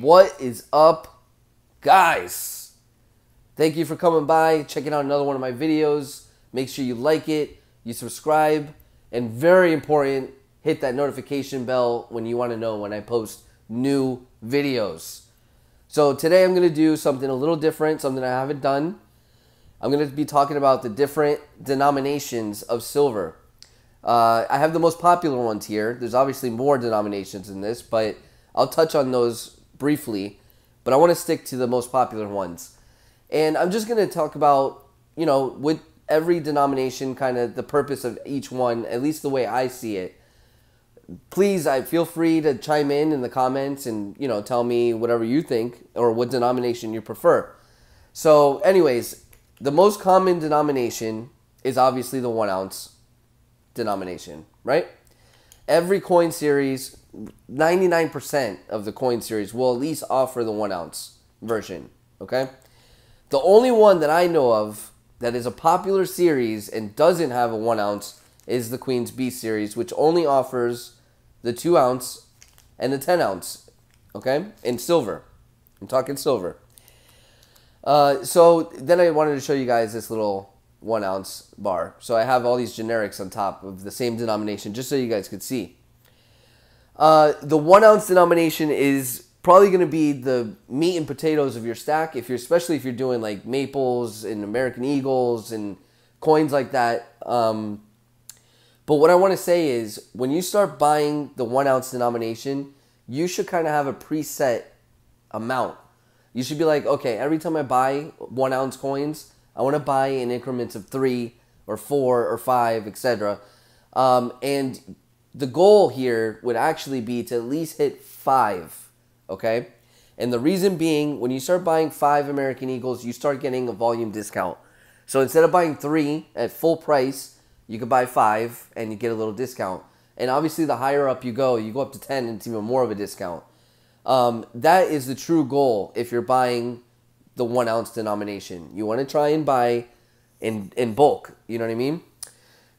What is up, guys? Thank you for coming by, checking out another one of my videos. Make sure you like it, you subscribe, and very important, hit that notification bell when you want to know when I post new videos. So today I'm going to do something a little different, something I haven't done. I'm going to be talking about the different denominations of silver. I have the most popular ones here. There's obviously more denominations in this, but I'll touch on those briefly. But I want to stick to the most popular ones. And I'm just going to talk about, with every denomination, kind of the purpose of each one, at least the way I see it. Please, feel free to chime in the comments and, tell me whatever you think or what denomination you prefer. So anyways, the most common denomination is obviously the 1 ounce denomination, right? Every coin series, 99% of the coin series will at least offer the 1 ounce version, okay? The only one that I know of that is a popular series and doesn't have a 1 ounce is the Queen's Beast series, which only offers the 2 ounce and the 10 ounce, okay? In silver. I'm talking silver. So then I wanted to show you guys this little 1 ounce bar. So I have all these generics on top of the same denomination just so you guys could see. The 1 ounce denomination is probably going to be the meat and potatoes of your stack, especially if you're doing like maples and American Eagles and coins like that. But what I want to say is when you start buying the 1 ounce denomination, you should kind of have a preset amount. You should be like, okay, every time I buy 1 ounce coins, I want to buy in increments of 3 or 4 or 5, etc. And the goal here would actually be to at least hit 5, okay? And the reason being, when you start buying 5 American Eagles, you start getting a volume discount. So instead of buying 3 at full price, you could buy 5 and you get a little discount. And obviously the higher up you go up to 10 and it's even more of a discount. That is the true goal if you're buying the 1 ounce denomination. You want to try and buy in bulk, you know what I mean?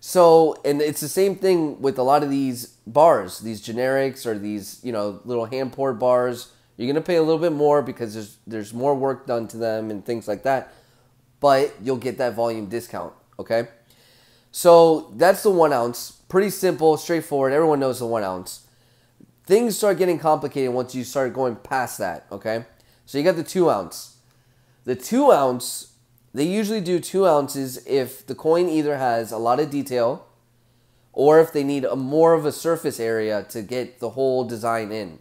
So, and it's the same thing with a lot of these bars, these generics or these, little hand poured bars. You're going to pay a little bit more because there's more work done to them and things like that, but you'll get that volume discount, okay? So that's the 1 ounce. Pretty simple, straightforward. Everyone knows the 1 ounce. Things start getting complicated once you start going past that, okay? So you got the 2 ounce. The 2 ounce, they usually do 2 ounces if the coin either has a lot of detail or if they need more of a surface area to get the whole design in.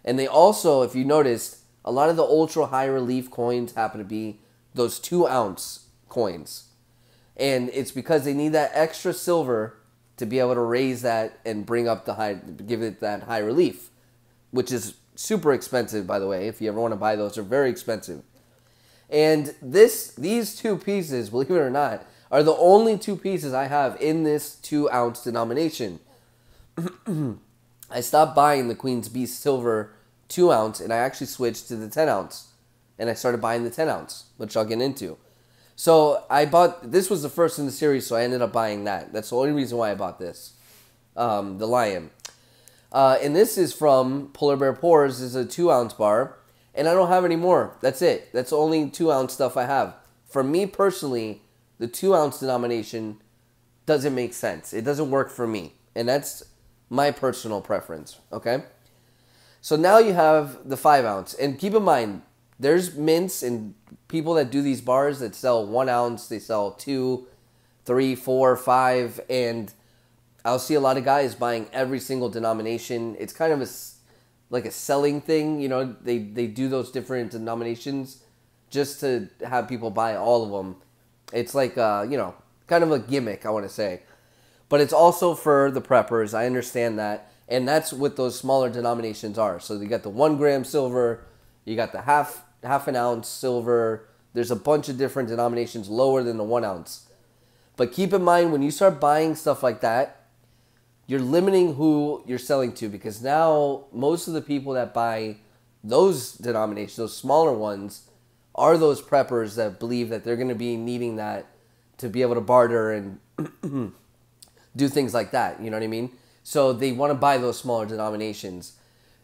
And they also, if you noticed, a lot of the ultra high relief coins happen to be those 2 ounce coins. And it's because they need that extra silver to be able to raise that and bring up give it that high relief, which is super expensive, by the way. If you ever want to buy those, they're very expensive. And these 2 pieces, believe it or not, are the only 2 pieces I have in this 2 ounce denomination. I stopped buying the Queen's Beast Silver 2 ounce and I actually switched to the 10 ounce. And I started buying the 10 ounce, which I'll get into. So this was the first in the series, so I ended up buying that. That's the only reason why I bought this, the Lion. And this is from Polar Bear Pours. This is a 2 ounce bar, and I don't have any more. That's it. That's the only 2 ounce stuff I have. For me personally, the 2 ounce denomination doesn't make sense. It doesn't work for me, and that's my personal preference, okay? So now you have the 5 ounce, and keep in mind, there's mints and people that do these bars that sell 1 ounce, they sell 2, 3, 4, 5, and I'll see a lot of guys buying every single denomination. It's kind of like a selling thing, they do those different denominations just to have people buy all of them. It's like, kind of a gimmick, I want to say. But it's also for the preppers, I understand that, and that's what those smaller denominations are. So you got the 1 gram silver, you got the half an ounce silver. There's a bunch of different denominations lower than the 1 ounce. But keep in mind, when you start buying stuff like that, you're limiting who you're selling to, because now most of the people that buy those denominations, those smaller ones, are those preppers that believe that they're going to be needing that to be able to barter and do things like that. You know what I mean? So they want to buy those smaller denominations.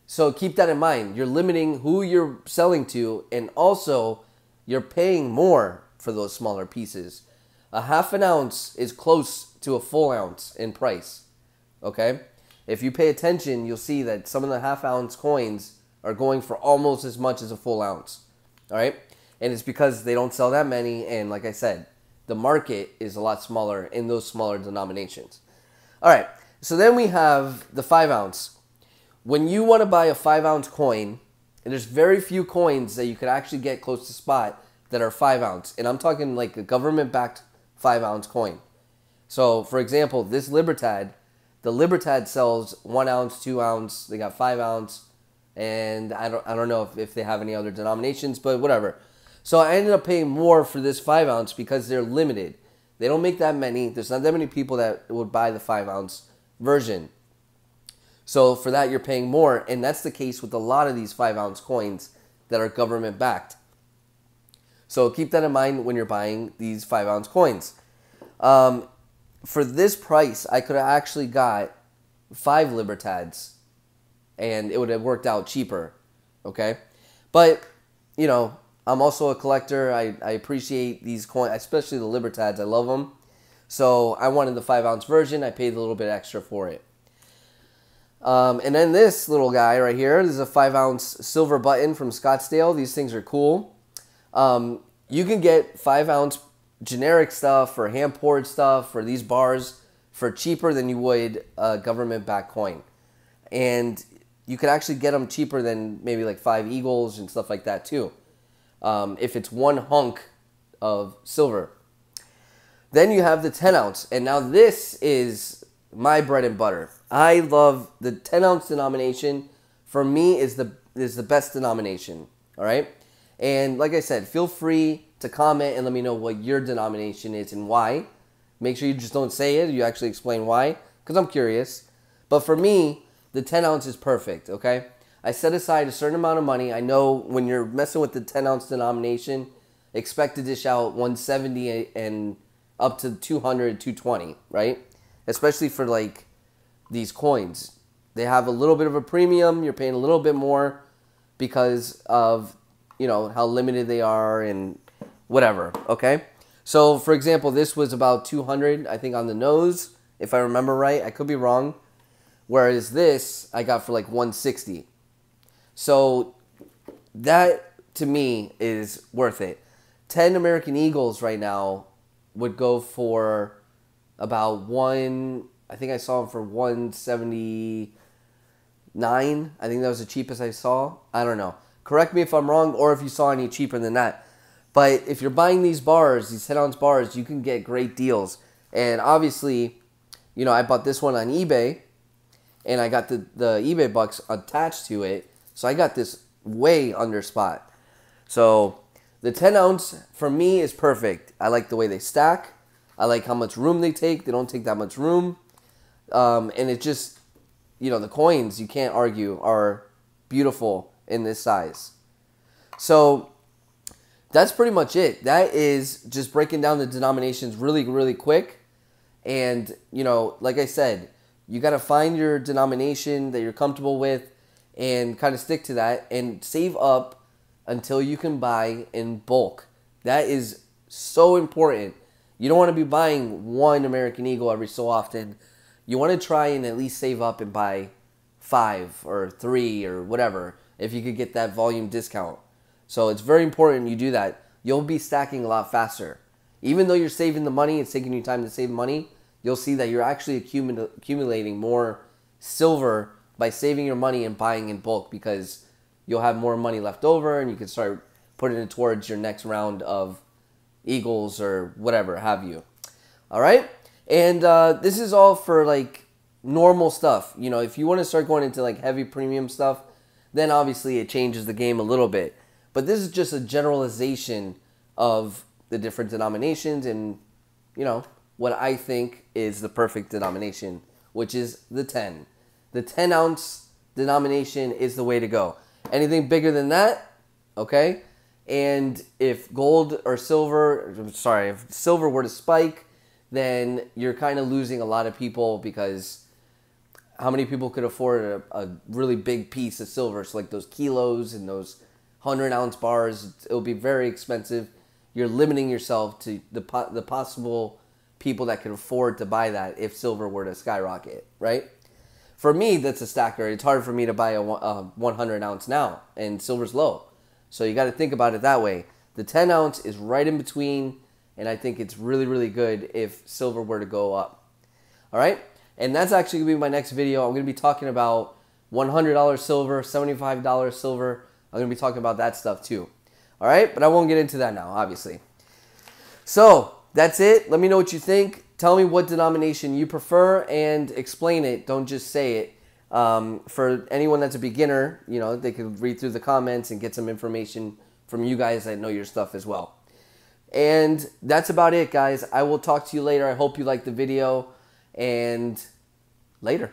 So keep that in mind. You're limiting who you're selling to, and also you're paying more for those smaller pieces. A half an ounce is close to a full ounce in price. Okay? If you pay attention, you'll see that some of the half ounce coins are going for almost as much as a full ounce. All right? And it's because they don't sell that many, and like I said, the market is a lot smaller in those smaller denominations. All right, so then we have the 5 ounce. When you want to buy a 5 ounce coin, and there's very few coins that you could actually get close to spot that are 5 ounce. And I'm talking like a government-backed 5 ounce coin. So, for example, this Libertad, the Libertad sells 1 ounce, 2 ounce, they got 5 ounce, and I don't know if they have any other denominations, but whatever. So I ended up paying more for this 5 ounce because they're limited. They don't make that many. There's not that many people that would buy the 5 ounce version. So for that, you're paying more. And that's the case with a lot of these 5 ounce coins that are government backed. So keep that in mind when you're buying these 5 ounce coins. For this price, I could have actually got 5 Libertads and it would have worked out cheaper. Okay. But, you know, I'm also a collector. I appreciate these coins, especially the Libertads. I love them. So I wanted the 5 ounce version. I paid a little bit extra for it. And then this little guy right here, this is a 5 ounce silver button from Scottsdale. These things are cool. You can get 5 ounce generic stuff or hand poured stuff or these bars for cheaper than you would a government backed coin. And you could actually get them cheaper than maybe like 5 Eagles and stuff like that too. If it's one hunk of silver. Then you have the 10 ounce. And now this is my bread and butter. I love the 10 ounce denomination. For me is the best denomination. All right. And like I said, feel free to comment and let me know what your denomination is and why. Make sure you just don't say it. You actually explain why, because I'm curious. But for me, the 10 ounce is perfect. Okay. I set aside a certain amount of money. I know when you're messing with the 10 ounce denomination, expect to dish out 170 and up to 200, 220, right? Especially for like these coins. They have a little bit of a premium. You're paying a little bit more because of, you know, how limited they are and whatever, okay? So, for example, this was about 200, I think, on the nose, if I remember right. I could be wrong. Whereas this, I got for like 160. So that, to me, is worth it. 10 American Eagles right now would go for about I think I saw them for 179. I think that was the cheapest I saw. I don't know. Correct me if I'm wrong or if you saw any cheaper than that. But if you're buying these bars, these 10 ounce bars, you can get great deals. And obviously, you know, I bought this one on eBay and I got the eBay bucks attached to it. So I got this way under spot. So the 10 ounce for me is perfect. I like the way they stack. I like how much room they take. They don't take that much room. And it just, you know, the coins, you can't argue, are beautiful in this size. So that's pretty much it. That is just breaking down the denominations really, really quick. And, you know, like I said, you got to find your denomination that you're comfortable with and kind of stick to that and save up until you can buy in bulk. That is so important. You don't want to be buying one American Eagle every so often. You want to try and at least save up and buy 5 or 3 or whatever if you could get that volume discount. So it's very important you do that. You'll be stacking a lot faster. Even though you're saving the money, it's taking you time to save money, you'll see that you're actually accumulating more silver by saving your money and buying in bulk because you'll have more money left over and you can start putting it towards your next round of Eagles or whatever have you. All right? And this is all for like normal stuff. You know, if you want to start going into like heavy premium stuff, then obviously it changes the game a little bit. But this is just a generalization of the different denominations and, you know, what I think is the perfect denomination, which is the 10. The 10 ounce denomination is the way to go. Anything bigger than that, okay? And if gold or silver, if silver were to spike, then you're kind of losing a lot of people because how many people could afford a really big piece of silver? So like those kilos and those 100-ounce bars, it'll be very expensive. You're limiting yourself to the possible people that can afford to buy that if silver were to skyrocket, right? For me, that's a stacker. It's hard for me to buy a 100-ounce now, and silver's low. So you got to think about it that way. The 10-ounce is right in between, and I think it's really, really good if silver were to go up. All right? And that's actually going to be my next video. I'm going to be talking about $100 silver, $75 silver. I'm going to be talking about that stuff too. All right? But I won't get into that now, obviously. So that's it. Let me know what you think. Tell me what denomination you prefer and explain it. Don't just say it. For anyone that's a beginner, you know, they could read through the comments and get some information from you guys that know your stuff as well. And that's about it, guys. I will talk to you later. I hope you liked the video, and later.